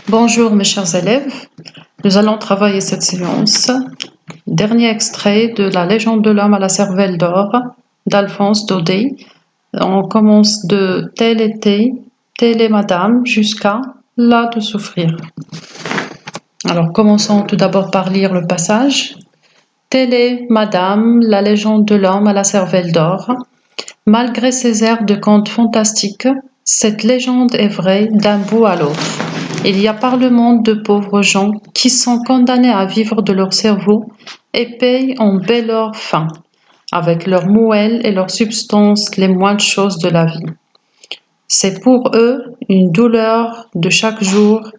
Bonjour mes chers élèves, nous allons travailler cette séance. Dernier extrait de La légende de l'homme à la cervelle d'or d'Alphonse Daudet. On commence de tel était, telle est madame jusqu'à là de souffrir. Alors commençons tout d'abord par lire le passage. Telle est madame, la légende de l'homme à la cervelle d'or. Malgré ses airs de conte fantastique, cette légende est vraie d'un bout à l'autre. Il y a par le monde de pauvres gens qui sont condamnés à vivre de leur cerveau et payent en bel or fin, avec leur moelle et leur substance les moindres choses de la vie. C'est pour eux une douleur de chaque jour,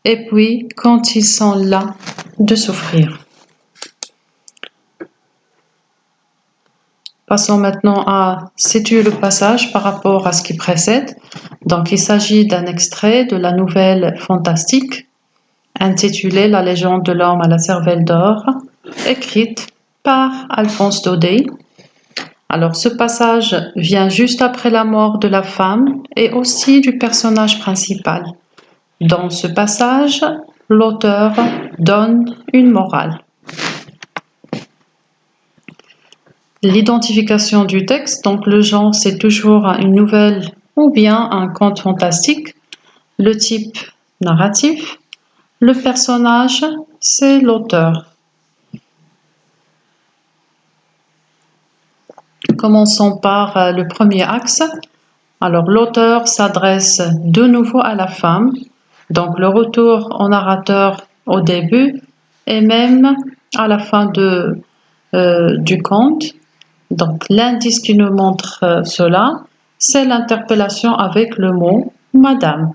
et puis quand ils sont là, de souffrir. Passons maintenant à situer le passage par rapport à ce qui précède. Donc, il s'agit d'un extrait de la nouvelle fantastique intitulée La légende de l'homme à la cervelle d'or, écrite par Alphonse Daudet. Alors, ce passage vient juste après la mort de la femme et aussi du personnage principal. Dans ce passage, l'auteur donne une morale. L'identification du texte, donc le genre, c'est toujours une nouvelle ou bien un conte fantastique. Le type narratif. Le personnage, c'est l'auteur. Commençons par le premier axe. Alors, l'auteur s'adresse de nouveau à la femme. Donc, le retour au narrateur au début et même à la fin du conte. Donc, l'indice qui nous montre cela, c'est l'interpellation avec le mot « Madame ».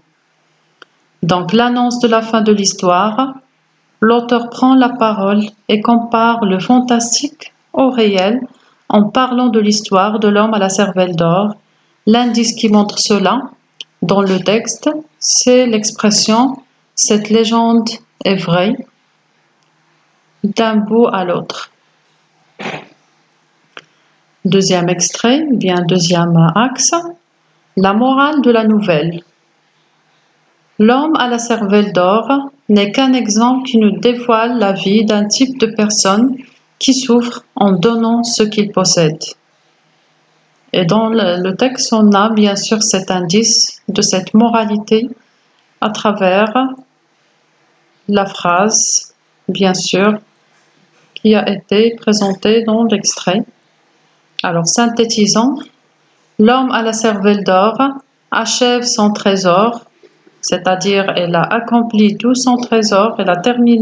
Donc, l'annonce de la fin de l'histoire, l'auteur prend la parole et compare le fantastique au réel en parlant de l'histoire de l'homme à la cervelle d'or. L'indice qui montre cela dans le texte, c'est l'expression « cette légende est vraie » d'un bout à l'autre. Deuxième extrait, bien deuxième axe, la morale de la nouvelle. L'homme à la cervelle d'or n'est qu'un exemple qui nous dévoile la vie d'un type de personne qui souffre en donnant ce qu'il possède. Et dans le texte, on a bien sûr cet indice de cette moralité à travers la phrase, bien sûr, qui a été présentée dans l'extrait. Alors, synthétisons, l'homme à la cervelle d'or achève son trésor, c'est-à-dire elle a accompli tout son trésor, elle a terminé